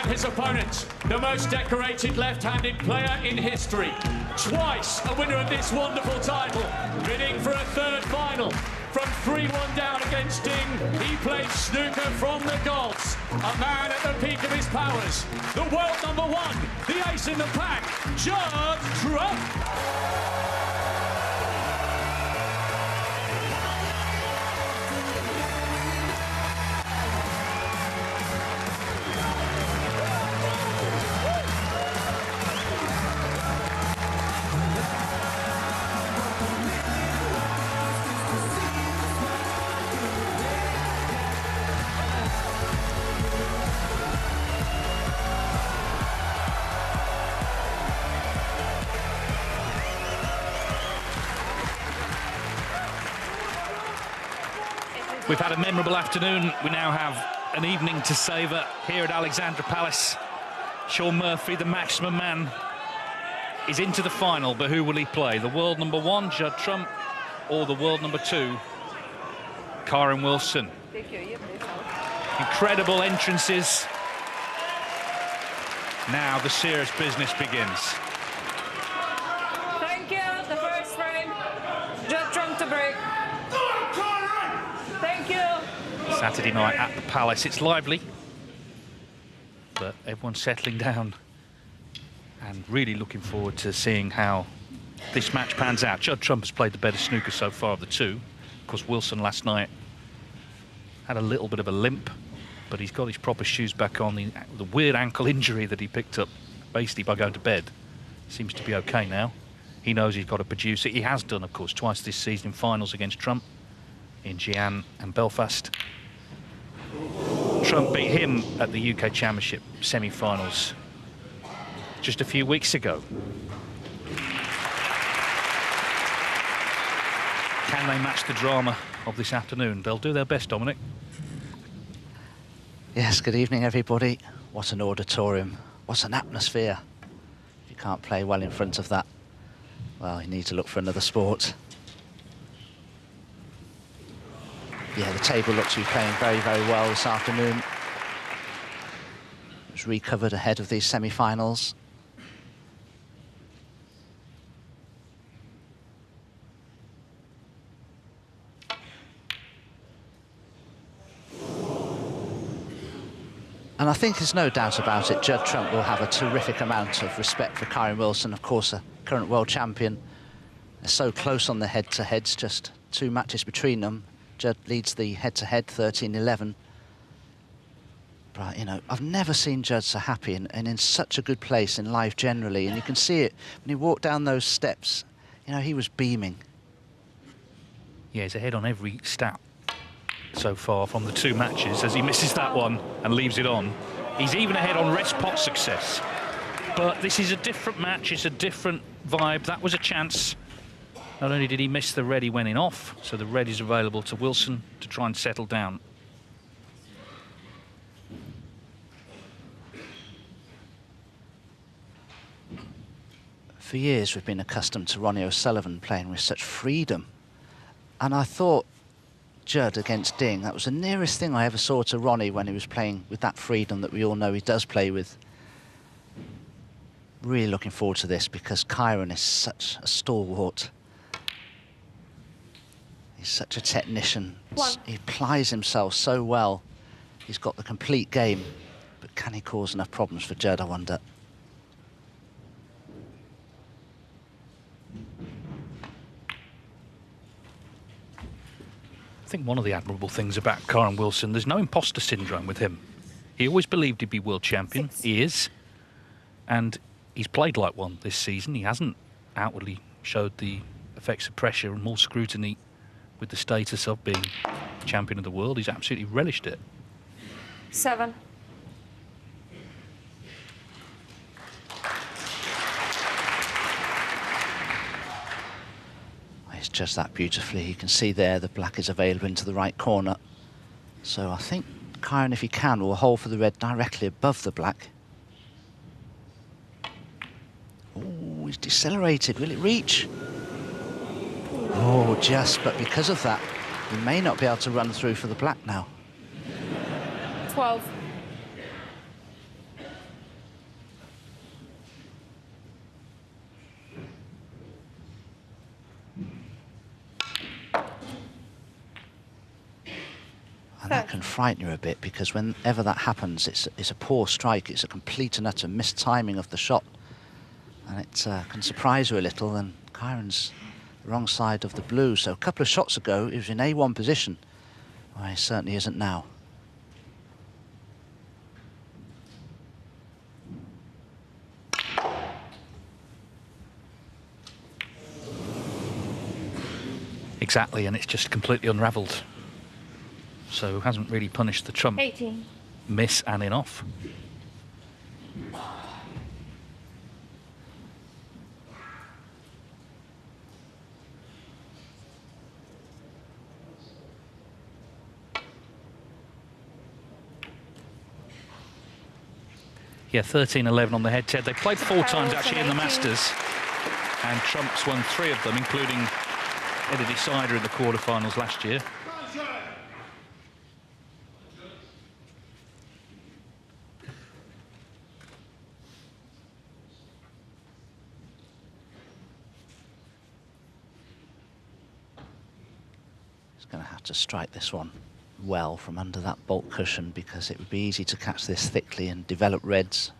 his opponent, the most decorated left-handed player in history. Twice a winner of this wonderful title, bidding for a third final. From 3-1 down against Ding, he played snooker from the gods. A man at the peak of his powers. The world number one, the ace in the pack, Judd Trump. We've had a memorable afternoon. We now have an evening to savour here at Alexandra Palace. Shaun Murphy, the maximum man, is into the final, but who will he play? The world number one, Judd Trump, or the world number two, Kyren Wilson? Incredible entrances. Now the serious business begins. Thank you. The first frame, Judd Trump to break. Thank you. Saturday night at the Palace. It's lively, but everyone's settling down and really looking forward to seeing how this match pans out. Judd Trump has played the better snooker so far of the two. Of course, Wilson last night had a little bit of a limp, but he's got his proper shoes back on. The weird ankle injury that he picked up basically by going to bed seems to be okay now. He knows he's got to produce it. He has done, of course, twice this season in finals against Trump, in Xi'an and Belfast. Trump beat him at the UK Championship semi-finals just a few weeks ago. Can they match the drama of this afternoon? They'll do their best, Dominic. Yes, good evening, everybody. What an auditorium. What an atmosphere. If you can't play well in front of that, well, you need to look for another sport. Yeah, the table looks to be playing very, very well this afternoon. It was recovered ahead of these semi-finals. And I think there's no doubt about it, Judd Trump will have a terrific amount of respect for Kyren Wilson, of course, a current world champion. They're so close on the head-to-heads, just 2 matches between them. Judd leads the head-to-head 13-11. But, you know, I've never seen Judd so happy and in such a good place in life generally. And you can see it when he walked down those steps. You know, he was beaming. Yeah, he's ahead on every stat so far from the 2 matches, as he misses that one and leaves it on. He's even ahead on rest pot success. But this is a different match, it's a different vibe. That was a chance. Not only did he miss the red, he went in off, so the red is available to Wilson to try and settle down. For years, we've been accustomed to Ronnie O'Sullivan playing with such freedom. And I thought Judd against Ding, that was the nearest thing I ever saw to Ronnie when he was playing with that freedom that we all know he does play with. Really looking forward to this because Kyren is such a stalwart. He's such a technician. He applies himself so well. He's got the complete game. But can he cause enough problems for Judd, I wonder? I think one of the admirable things about Kyren Wilson, there's no imposter syndrome with him. He always believed he'd be world champion. He is. And he's played like one this season. He hasn't outwardly showed the effects of pressure and more scrutiny with the status of being champion of the world. He's absolutely relished it. 7. It's just that beautifully. You can see there the black is available into the right corner. So I think Kyren, if he can, will hold for the red directly above the black. Oh, he's decelerated. Will it reach? Oh, just, but because of that, he may not be able to run through for the black now. 12. that can frighten you a bit, because whenever that happens, it's a poor strike. It's a complete and utter mistiming of the shot, and it can surprise you a little. And Kyren's the wrong side of the blue, so a couple of shots ago he was in A1 position. Well, he certainly isn't now. Exactly, and it's just completely unravelled. So hasn't really punished the trump 18. miss and in off. Yeah, 13-11 on the head, Ted. They played 4 times actually in the Masters, and Trump's won 3 of them, including a decider in the quarterfinals last year. He's going to have to strike this one well from under that bolt cushion, because it would be easy to catch this thickly and develop reds.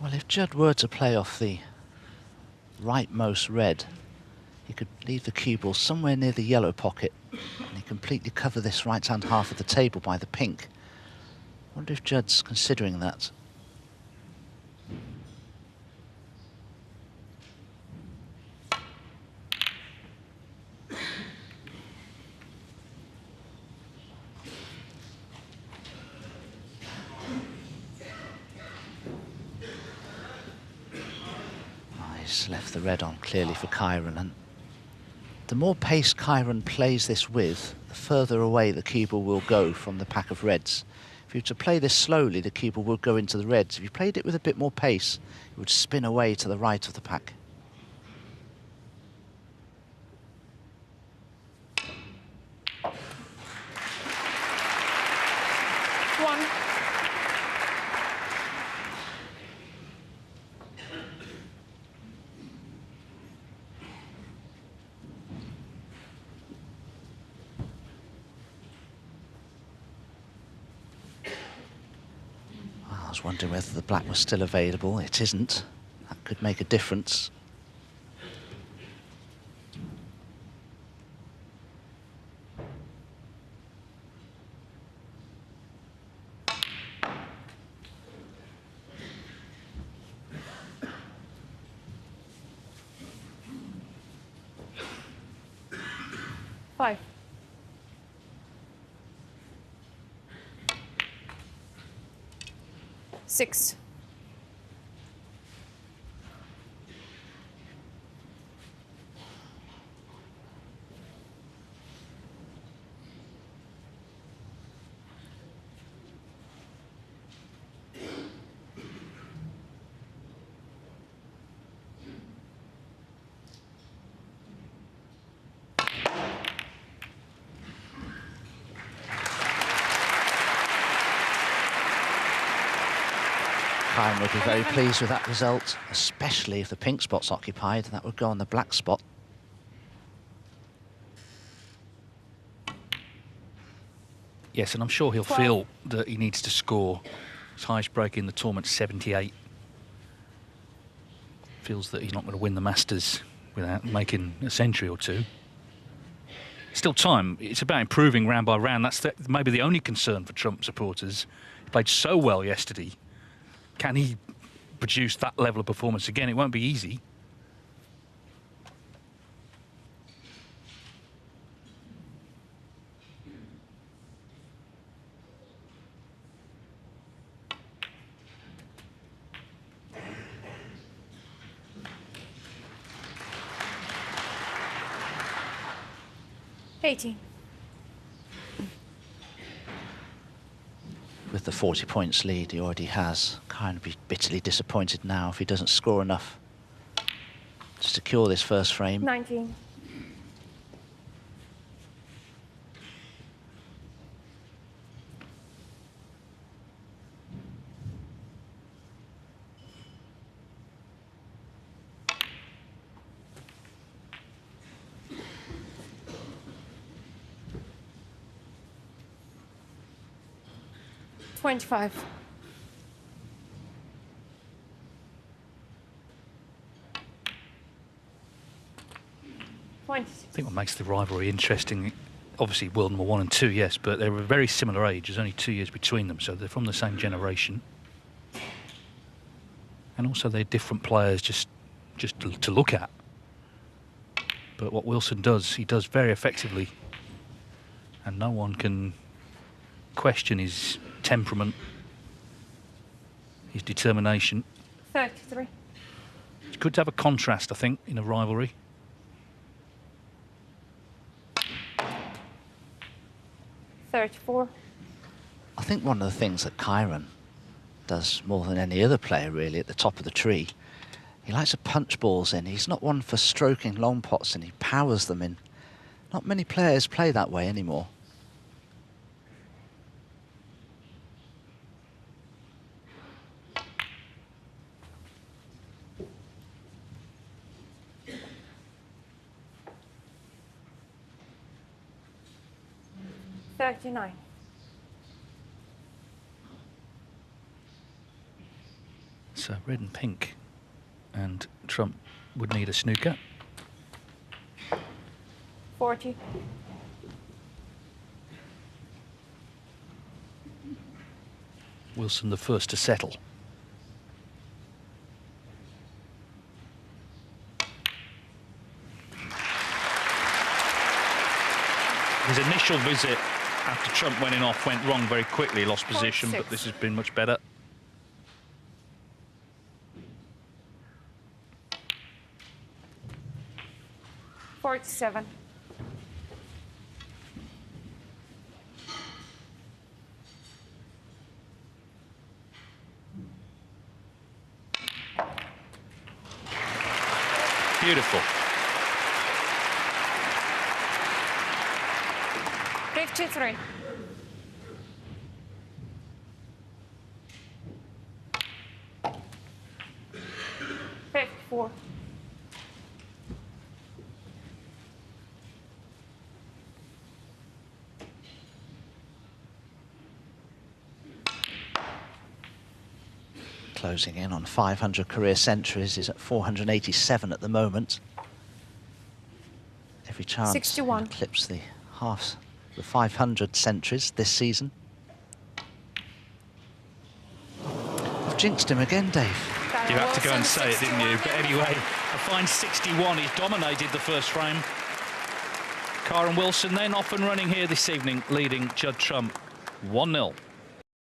Well, if Judd were to play off the rightmost red, he could leave the cue ball somewhere near the yellow pocket, and he completely cover this right-hand half of the table by the pink. I wonder if Judd's considering that. Left the red on clearly for Kyren, and the more pace Kyren plays this with, the further away the cue ball will go from the pack of reds. If you were to play this slowly, the cue ball would go into the reds. If you played it with a bit more pace, it would spin away to the right of the pack. I was wondering whether the black was still available. It isn't. That could make a difference. Five. 6. Kyren would be very pleased with that result, especially if the pink spot's occupied. That would go on the black spot. Yes, and I'm sure he'll 12. feel that he needs to score. His highest break in the tournament, 78. Feels that he's not going to win the Masters without making a century or two. Still time. It's about improving round by round. That's maybe the only concern for Trump supporters. He played so well yesterday. Can he produce that level of performance again? It won't be easy. With the 40 points lead he already has, Kyren will be bitterly disappointed now if he doesn't score enough to secure this first frame. 19. $25. I think what makes the rivalry interesting, obviously world number 1 and 2, yes, but they're a very similar age. There's only 2 years between them, so they're from the same generation. And also they're different players just to look at. But what Wilson does, he does very effectively. And no one can question his temperament, his determination. 33. It's good to have a contrast, I think, in a rivalry. $34. I think one of the things that Kyren does more than any other player really at the top of the tree, he likes to punch balls in. He's not one for stroking long pots, and he powers them in. Not many players play that way anymore. $39. So red and pink, and Trump would need a snooker. 40. Wilson the first to settle. His initial visit after Trump went wrong very quickly, lost position, but this has been much better. $47. Beautiful. 53. $54. Closing in on 500 career centuries. He's at 487 at the moment. Every chance 61. to eclipse the 500 centuries this season. I've jinxed him again, Dave. You had to go and say it, didn't you? But anyway, a fine 61. He's dominated the first frame. Kyren Wilson then off and running here this evening, leading Judd Trump 1-0.